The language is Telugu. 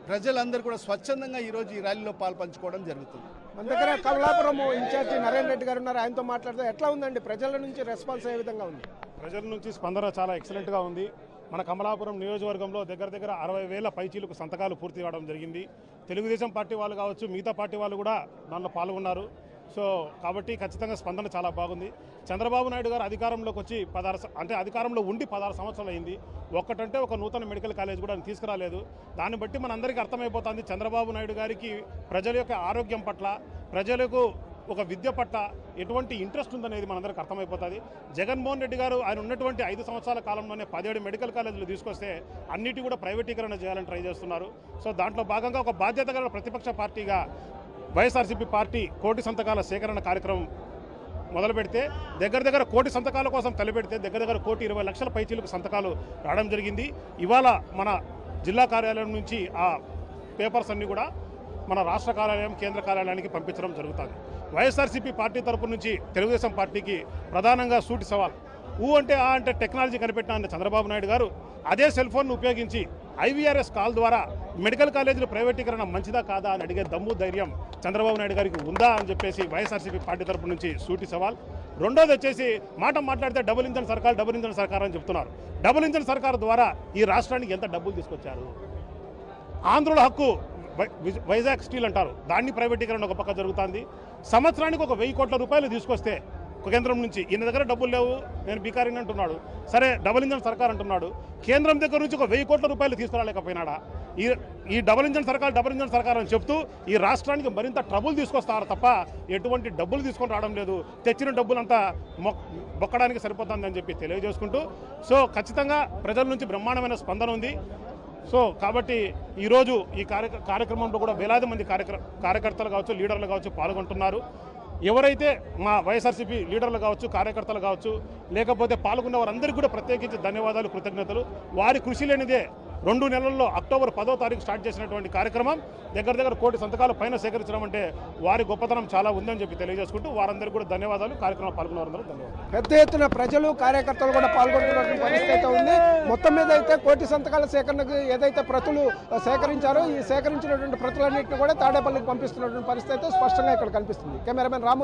ప్రజలందరూ కూడా స్వచ్ఛందంగా ఈరోజు ఈ ర్యాలీలో పాల్పంచుకోవడం జరుగుతుంది. మన దగ్గర కమలాపురం ఇన్ఛార్జి నరేన్ రెడ్డి గారు ఉన్నారు. ఆయనతో మాట్లాడితే ఎట్లా ఉందండి, ప్రజల నుంచి రెస్పాన్స్ ఏ విధంగా ఉంది? ప్రజల నుంచి స్పందన చాలా ఎక్సలెంట్గా ఉంది. మన కమలాపురం నియోజకవర్గంలో దగ్గర 60,000 పైచీలకు సంతకాలు పూర్తి కావడం జరిగింది. తెలుగుదేశం పార్టీ వాళ్ళు కావచ్చు, మిగతా పార్టీ వాళ్ళు కూడా దానిలో పాల్గొన్నారు. సో కాబట్టి ఖచ్చితంగా స్పందన చాలా బాగుంది. చంద్రబాబు నాయుడు గారు అధికారంలోకి వచ్చి అధికారంలో ఉండి 16 సంవత్సరాలు అయింది. ఒక్కటంటే ఒక నూతన మెడికల్ కాలేజ్ కూడా ఆయన తీసుకురాలేదు. దాన్ని బట్టి మనందరికీ అర్థమైపోతుంది చంద్రబాబు నాయుడు గారికి ప్రజల యొక్క ఆరోగ్యం పట్ల, ప్రజలకు ఒక విద్య పట్ల ఎటువంటి ఇంట్రెస్ట్ ఉందనేది మనందరికీ అర్థమైపోతుంది. జగన్మోహన్ రెడ్డి గారు ఆయన ఉన్నటువంటి 5 సంవత్సరాల కాలంలోనే 17 మెడికల్ కాలేజీలు తీసుకొస్తే అన్నిటి కూడా ప్రైవేటీకరణ చేయాలని ట్రై చేస్తున్నారు. సో దాంట్లో భాగంగా ఒక బాధ్యత గల ప్రతిపక్ష పార్టీగా వైఎస్ఆర్సీపీ పార్టీ కోటి సంతకాల సేకరణ కార్యక్రమం మొదలు పెడితే దగ్గర కోటి సంతకాల కోసం తలపెడితే దగ్గర 1,20,00,000 పైచీలకు సంతకాలు రావడం జరిగింది. ఇవాళ మన జిల్లా కార్యాలయం నుంచి ఆ పేపర్స్ అన్నీ కూడా మన రాష్ట్ర కార్యాలయం, కేంద్ర కార్యాలయానికి పంపించడం జరుగుతుంది. వైఎస్ఆర్సీపీ పార్టీ తరపు నుంచి తెలుగుదేశం పార్టీకి ప్రధానంగా సూటి సవాల్. అంటే అంటే టెక్నాలజీ కనిపెట్టిన చంద్రబాబు నాయుడు గారు అదే సెల్ ఫోన్ను ఉపయోగించి IVRS కాల్ ద్వారా మెడికల్ కాలేజీల ప్రైవేటీకరణ మంచిదా కాదా అని అడిగే దమ్ము ధైర్యం చంద్రబాబు నాయుడు గారికి ఉందా అని చెప్పేసి వైఎస్ఆర్సీపీ పార్టీ తరపు నుంచి సూటి సవాల్. రెండోది వచ్చేసి మాట్లాడితే డబుల్ ఇంజన్ సర్కార్ అని చెప్తున్నారు. డబుల్ ఇంజన్ సర్కార్ ద్వారా ఈ రాష్ట్రానికి ఎంత డబ్బులు తీసుకొచ్చారు? ఆంధ్రుల హక్కు వైజాగ్ స్టీల్ అంటారు, దాన్ని ప్రైవేటీకరణ ఒక పక్క జరుగుతుంది. సంవత్సరానికి 1,000 కోట్ల రూపాయలు తీసుకొస్తే కేంద్రం నుంచి ఈయన దగ్గర డబ్బులు లేవు, నేను బీకారిని అంటున్నాడు. సరే డబుల్ ఇంజన్ సర్కార్ అంటున్నాడు. కేంద్రం దగ్గర నుంచి 1,000 కోట్ల రూపాయలు తీసుకురాలేకపోయినాడా? ఈ డబుల్ ఇంజన్ సర్కార్ అని చెప్తూ ఈ రాష్ట్రానికి మరింత ట్రబుల్ తీసుకొస్తారు తప్ప ఎటువంటి డబ్బులు తీసుకొని రావడం లేదు. తెచ్చిన డబ్బులంతా మొక్కడానికి సరిపోతుందని చెప్పి తెలియజేసుకుంటూ, సో ఖచ్చితంగా ప్రజల నుంచి బ్రహ్మాండమైన స్పందన ఉంది. సో కాబట్టి ఈరోజు ఈ కార్యక్రమంలో కూడా వేలాది మంది కార్యకర్తలు కావచ్చు, లీడర్లు కావచ్చు పాల్గొంటున్నారు. ఎవరైతే మా వైఎస్ఆర్సీపీ లీడర్లు కావచ్చు, కార్యకర్తలు కావచ్చు, లేకపోతే పాల్గొన్న వారందరికీ కూడా ప్రత్యేకించి ధన్యవాదాలు, కృతజ్ఞతలు. వారి కృషి లేనిదే 2 నెలల్లో అక్టోబర్ 10వ తారీఖు స్టార్ట్ చేసినటువంటి కార్యక్రమం దగ్గర కోటి సంతకాలు పైన సేకరించడం అంటే వారి గొప్పతనం చాలా ఉందని చెప్పి తెలియజేసుకుంటూ వారందరికీ కూడా ధన్యవాదాలు. కార్యక్రమం పాల్గొన్న వారందరూ ధన్యవాదాలు. పెద్ద ఎత్తున ప్రజలు, కార్యకర్తలు కూడా పాల్గొంటున్నటువంటి పరిస్థితి ఉంది. మొత్తం మీద అయితే కోటి సంతకాల సేకరణకు ఏదైతే ప్రతులు సేకరించారో ఈ సేకరించినటువంటి ప్రతులన్నింటినీ కూడా తాడేపల్లికి పంపిస్తున్నటువంటి పరిస్థితి అయితే స్పష్టంగా ఇక్కడ కనిపిస్తుంది. కెమెరామెన్ రాము.